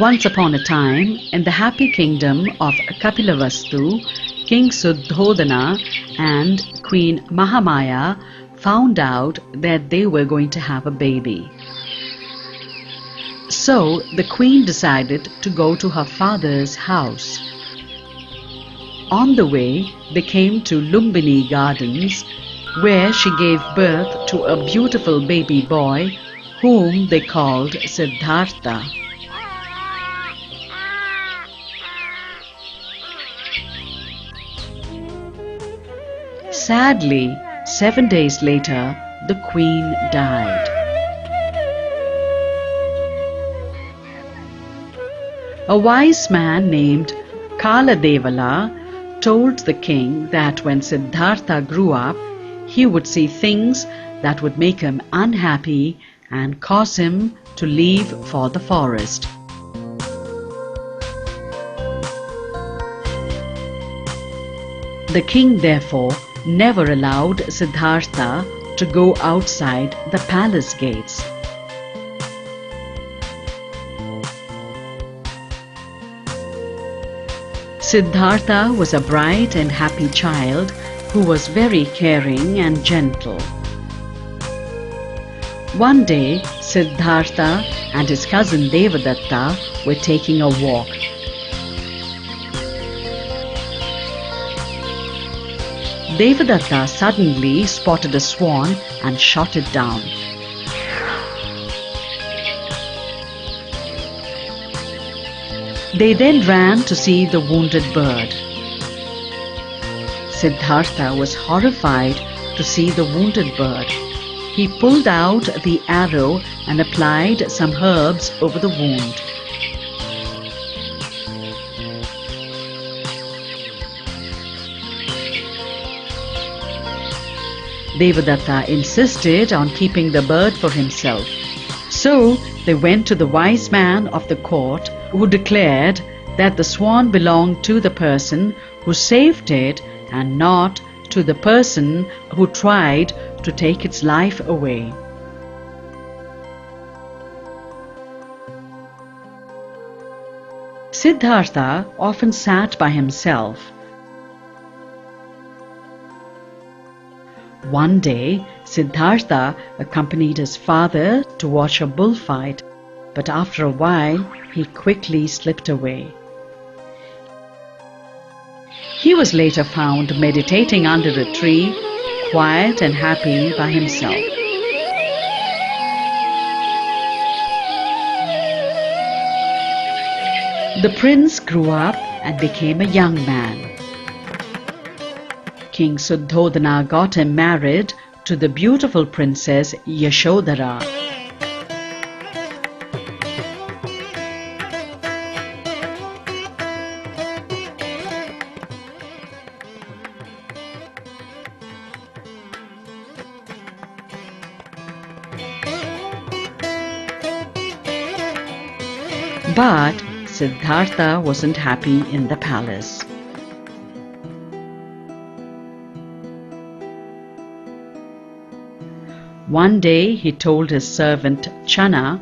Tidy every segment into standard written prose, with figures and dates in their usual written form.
Once upon a time, in the happy kingdom of Kapilavastu, King Suddhodana and Queen Mahamaya found out that they were going to have a baby. So the queen decided to go to her father's house. On the way, they came to Lumbini Gardens, where she gave birth to a beautiful baby boy whom they called Siddhartha. Sadly, 7 days later, the queen died. A wise man named Kaladevala told the king that when Siddhartha grew up, he would see things that would make him unhappy and cause him to leave for the forest. The king therefore never allowed Siddhartha to go outside the palace gates. Siddhartha was a bright and happy child who was very caring and gentle. One day, Siddhartha and his cousin Devadatta were taking a walk. Devadatta suddenly spotted a swan and shot it down. They then ran to see the wounded bird. Siddhartha was horrified to see the wounded bird. He pulled out the arrow and applied some herbs over the wound. Devadatta insisted on keeping the bird for himself. So they went to the wise man of the court, who declared that the swan belonged to the person who saved it and not to the person who tried to take its life away. Siddhartha often sat by himself. One day, Siddhartha accompanied his father to watch a bullfight, but after a while, he quickly slipped away. He was later found meditating under a tree, quiet and happy by himself. The prince grew up and became a young man. King Suddhodana got him married to the beautiful princess Yashodhara. But Siddhartha wasn't happy in the palace. One day he told his servant Channa,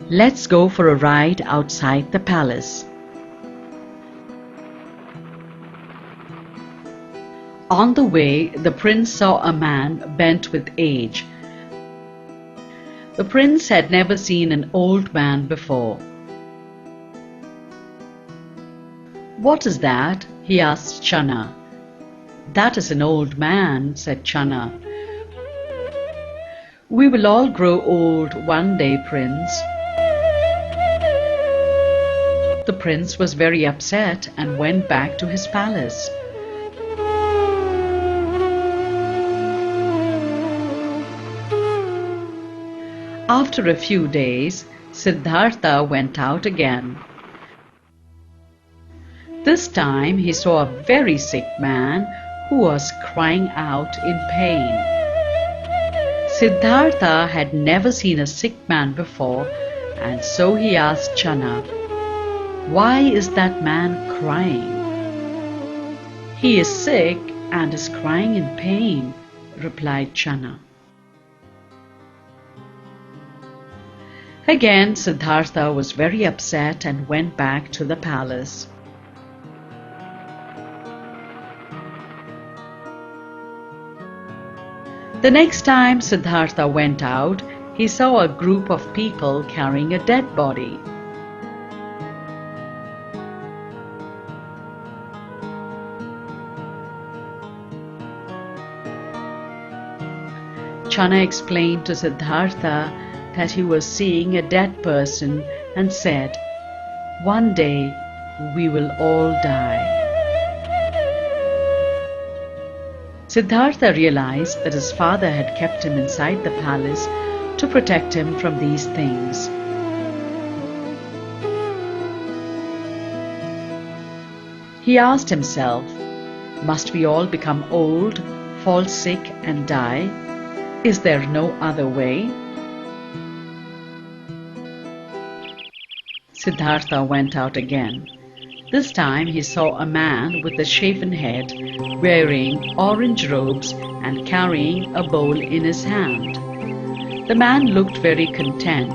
"Let's go for a ride outside the palace." On the way, the prince saw a man bent with age. The prince had never seen an old man before. "What is that?" he asked Channa. "That is an old man," said Channa. "We will all grow old one day, Prince." The prince was very upset and went back to his palace. After a few days, Siddhartha went out again. This time he saw a very sick man who was crying out in pain. Siddhartha had never seen a sick man before, and so he asked Channa, "Why is that man crying?" "He is sick and is crying in pain," replied Channa. Again, Siddhartha was very upset and went back to the palace. The next time Siddhartha went out, he saw a group of people carrying a dead body. Channa explained to Siddhartha that he was seeing a dead person and said, "One day we will all die." Siddhartha realized that his father had kept him inside the palace to protect him from these things. He asked himself, "Must we all become old, fall sick and die? Is there no other way?" Siddhartha went out again. This time he saw a man with a shaven head, wearing orange robes and carrying a bowl in his hand. The man looked very content.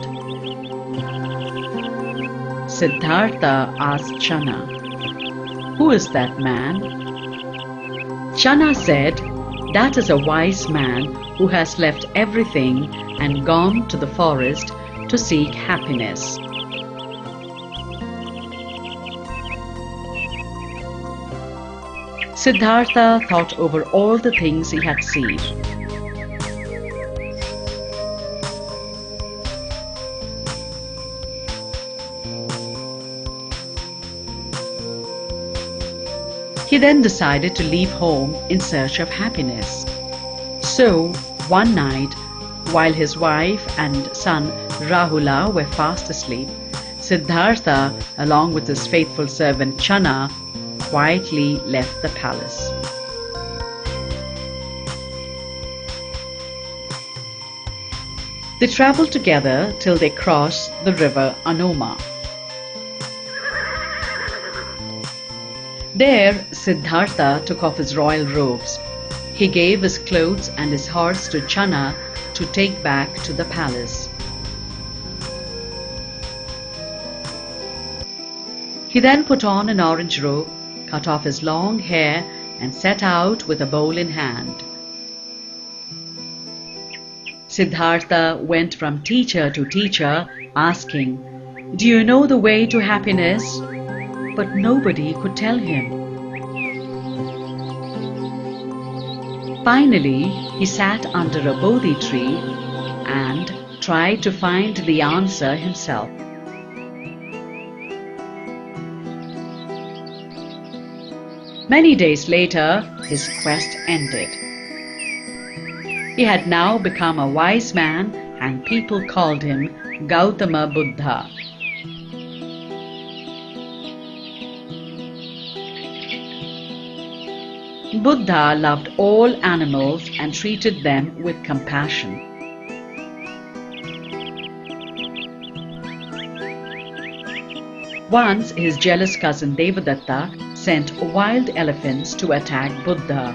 Siddhartha asked Channa, "Who is that man?" Channa said, "That is a wise man who has left everything and gone to the forest to seek happiness." Siddhartha thought over all the things he had seen. He then decided to leave home in search of happiness. So, one night, while his wife and son Rahula were fast asleep, Siddhartha, along with his faithful servant Channa, quietly left the palace. They traveled together till they crossed the river Anoma. There, Siddhartha took off his royal robes. He gave his clothes and his horse to Channa to take back to the palace. He then put on an orange robe, cut off his long hair, and set out with a bowl in hand. Siddhartha went from teacher to teacher, asking, "Do you know the way to happiness?" But nobody could tell him. Finally, he sat under a Bodhi tree and tried to find the answer himself. Many days later, his quest ended. He had now become a wise man, and people called him Gautama Buddha. Buddha loved all animals and treated them with compassion. Once his jealous cousin Devadatta sent wild elephants to attack Buddha.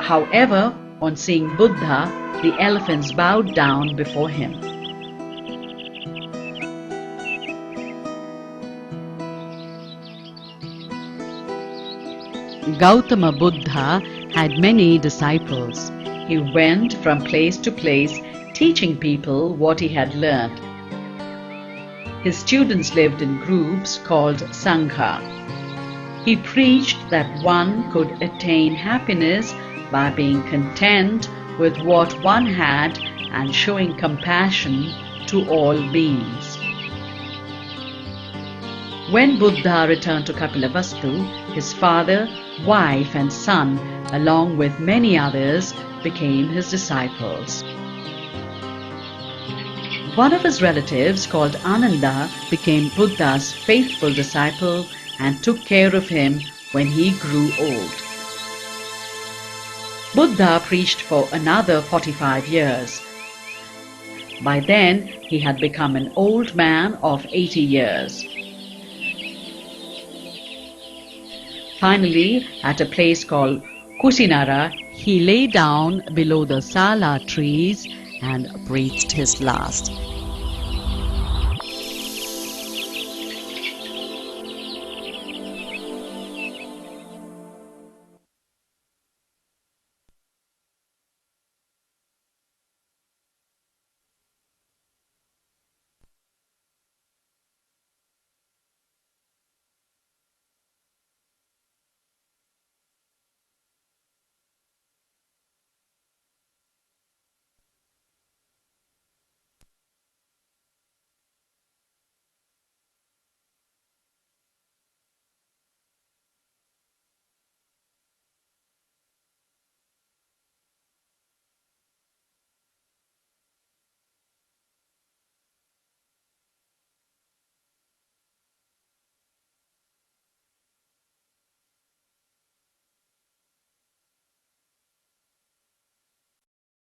However, on seeing Buddha, the elephants bowed down before him. Gautama Buddha had many disciples. He went from place to place teaching people what he had learned. His students lived in groups called Sangha. He preached that one could attain happiness by being content with what one had and showing compassion to all beings. When Buddha returned to Kapilavastu, his father, wife and son, along with many others, became his disciples. One of his relatives, called Ananda, became Buddha's faithful disciple and took care of him when he grew old. Buddha preached for another 45 years. By then, he had become an old man of 80 years. Finally, at a place called Kusinara, he lay down below the sala trees and breathed his last.